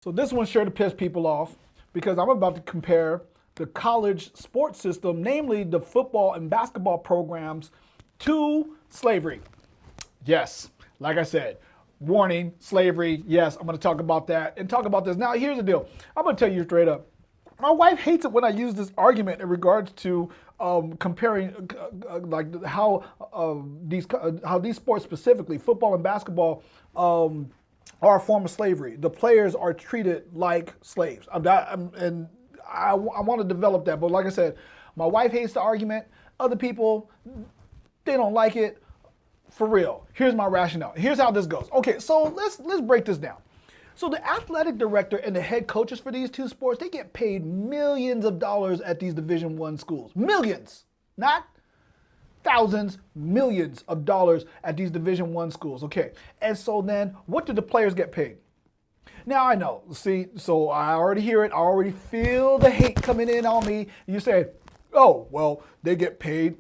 So this one's sure to piss people off because I'm about to compare the college sports system, namely the football and basketball programs, to slavery. Yes, like I said, warning, slavery. Yes, I'm going to talk about that and talk about this. Now, here's the deal. I'm going to tell you straight up. My wife hates it when I use this argument in regards to comparing like how these sports specifically, football and basketball, are a form of slavery. The players are treated like slaves. And I want to develop that, but like I said, my wife hates the argument. Other people, they don't like it. For real. Here's my rationale. Here's how this goes. Okay, so let's break this down. So the athletic director and the head coaches for these two sports, they get paid millions of dollars at these Division I schools. Millions, not thousands, millions of dollars at these Division I schools. Okay, and so then what do the players get paid? Now I know, see, so I already hear it. I already feel the hate coming in on me. You say, oh, well, they get paid.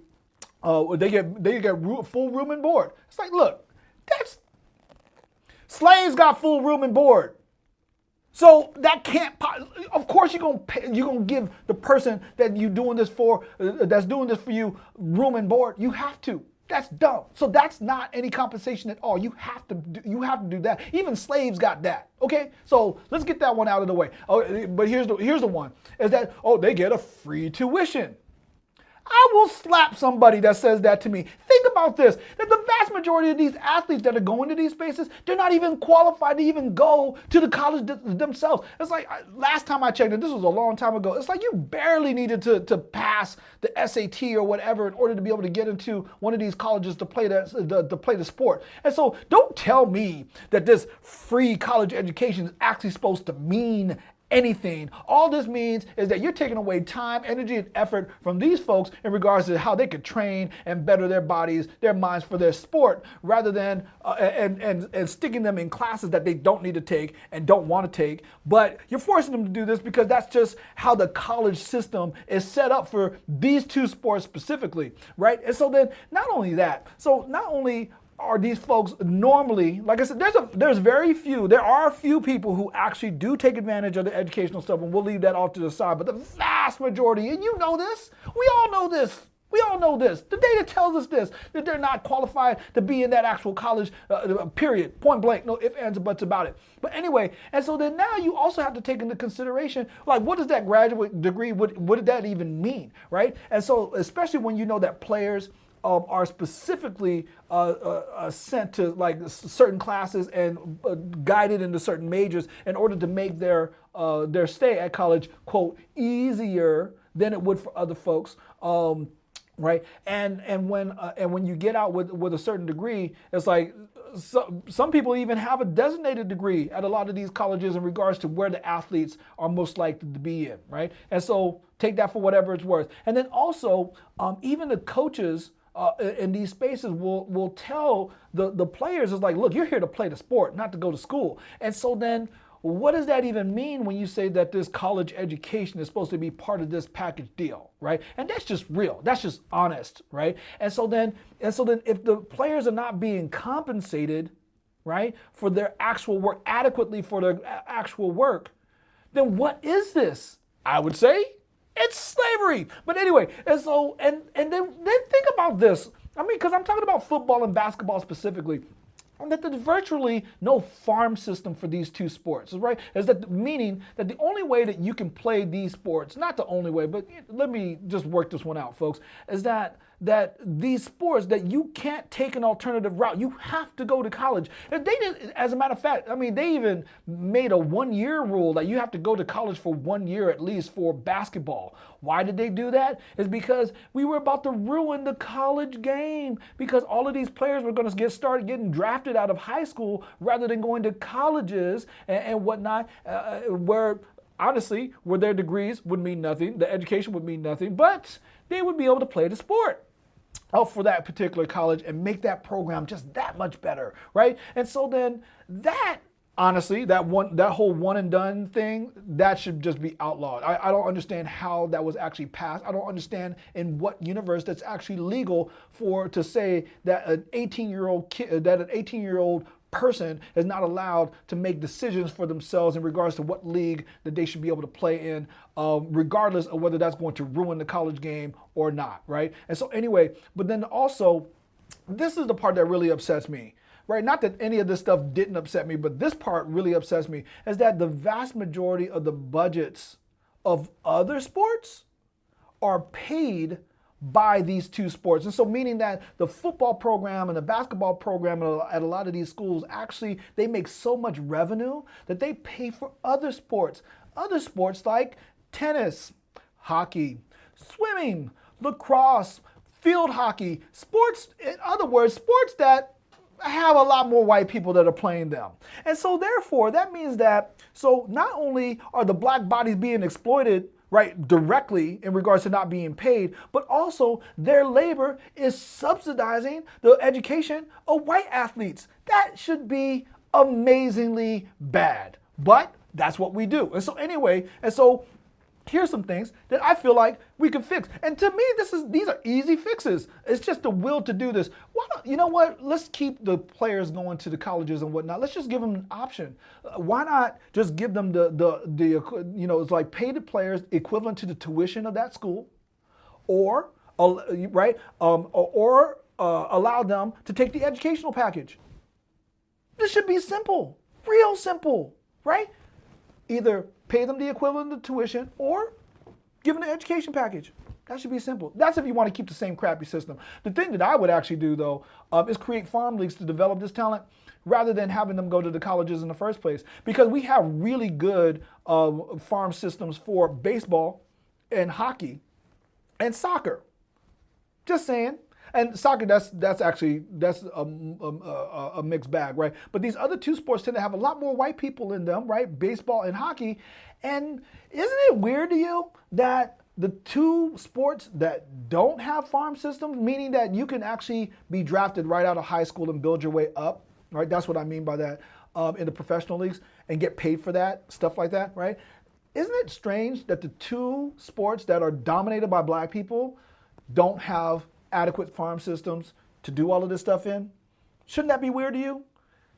They get full room and board. It's like, look, that's slaves got full room and board. So that can't. Of course, you're gonna give the person that you doing this for, that's doing this for you, room and board. You have to. That's dumb. So that's not any compensation at all. You have to do that. Even slaves got that. Okay. So let's get that one out of the way. Oh, but here's the one: is that they get a free tuition. I will slap somebody that says that to me. Think about this, that the vast majority of these athletes that are going to these spaces, they're not even qualified to even go to the college themselves. It's like, last time I checked, and this was a long time ago, it's like you barely needed to pass the SAT or whatever in order to be able to get into one of these colleges to play the sport. And so don't tell me that this free college education is actually supposed to mean anything. All this means is that you're taking away time, energy, and effort from these folks in regards to how they could train and better their bodies, their minds for their sport, rather than and sticking them in classes that they don't need to take and don't want to take. But you're forcing them to do this because that's just how the college system is set up for these two sports specifically, right? And so then not only are these folks normally, like I said, there are a few people who actually do take advantage of the educational stuff, and we'll leave that off to the side. But the vast majority, and you know this, we all know this. The data tells us this, that they're not qualified to be in that actual college, period, point blank, no ifs, ands, or buts about it. But anyway, and so then now you also have to take into consideration, like, what does that graduate degree, what did that even mean, right? And so, especially when you know that players are specifically sent to like certain classes and guided into certain majors in order to make their stay at college, quote, easier than it would for other folks. Right, and when you get out with a certain degree, it's like some people even have a designated degree at a lot of these colleges in regards to where the athletes are most likely to be in, right? And so take that for whatever it's worth. And then also, even the coaches in these spaces will tell the players, is like, look, you're here to play the sport, not to go to school. And so then what does that even mean when you say that this college education is supposed to be part of this package deal, right? And that's just real. That's just honest, right? And so then if the players are not being compensated, right, for their actual work, adequately for their actual work, then what is this? I would say it's slavery. But anyway, and so and then think about this. I mean, because I'm talking about football and basketball specifically. And that there's virtually no farm system for these two sports, right? Is that meaning that the only way that you can play these sports, not the only way, but let me just work this one out, folks, is that these sports, that you can't take an alternative route. You have to go to college. And they did, as a matter of fact, I mean, they even made a 1-year rule that you have to go to college for 1 year at least for basketball. Why did they do that? It's because we were about to ruin the college game, because all of these players were going to start getting drafted out of high school rather than going to colleges and whatnot, where honestly, where their degrees would mean nothing, the education would mean nothing, but they would be able to play the sport for that particular college and make that program just that much better, right? And so then that, honestly, that whole one and done thing, that should just be outlawed. I don't understand how that was actually passed. I don't understand in what universe that's actually legal to say that an 18-year-old person is not allowed to make decisions for themselves in regards to what league that they should be able to play in, regardless of whether that's going to ruin the college game or not, right? And so anyway, but then also, this is the part that really upsets me, right? Not that any of this stuff didn't upset me, but this part really upsets me, is that the vast majority of the budgets of other sports are paid by these two sports. And so meaning that the football program and the basketball program at a lot of these schools, actually, they make so much revenue that they pay for other sports. Other sports like tennis, hockey, swimming, lacrosse, field hockey, sports, in other words, sports that have a lot more white people that are playing them. And so therefore, that means that, so not only are the black bodies being exploited, right, directly in regards to not being paid, but also their labor is subsidizing the education of white athletes. That should be amazingly bad, but that's what we do. And so anyway, here's some things that I feel like we can fix. And to me, these are easy fixes. It's just the will to do this. Why not, you know what? Let's keep the players going to the colleges and whatnot. Let's just give them an option. Why not just give them it's like pay the players equivalent to the tuition of that school, or allow them to take the educational package. This should be simple, real simple, right? Either pay them the equivalent of tuition or give them the education package. That should be simple. That's if you want to keep the same crappy system. The thing that I would actually do, though, is create farm leagues to develop this talent rather than having them go to the colleges in the first place. Because we have really good farm systems for baseball and hockey and soccer. Just saying. And soccer, that's a mixed bag, right? But these other two sports tend to have a lot more white people in them, right? Baseball and hockey. And isn't it weird to you that the two sports that don't have farm systems, meaning that you can actually be drafted right out of high school and build your way up, right? That's what I mean by that, in the professional leagues, and get paid for that, stuff like that, right? Isn't it strange that the two sports that are dominated by black people don't have adequate farm systems to do all of this stuff in? Shouldn't that be weird to you?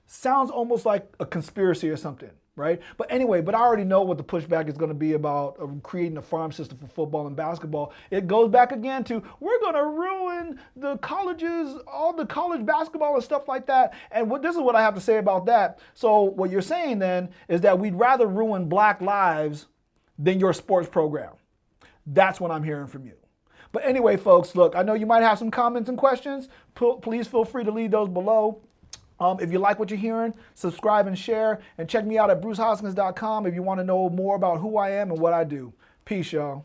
Sounds almost like a conspiracy or something, right? But anyway, I already know what the pushback is going to be about creating a farm system for football and basketball. It goes back again to, we're going to ruin the colleges, all the college basketball and stuff like that. And this is what I have to say about that. So what you're saying then is that we'd rather ruin black lives than your sports program. That's what I'm hearing from you. But anyway, folks, look, I know you might have some comments and questions. Please feel free to leave those below. If you like what you're hearing, subscribe and share. And check me out at brucehoskins.com if you want to know more about who I am and what I do. Peace, y'all.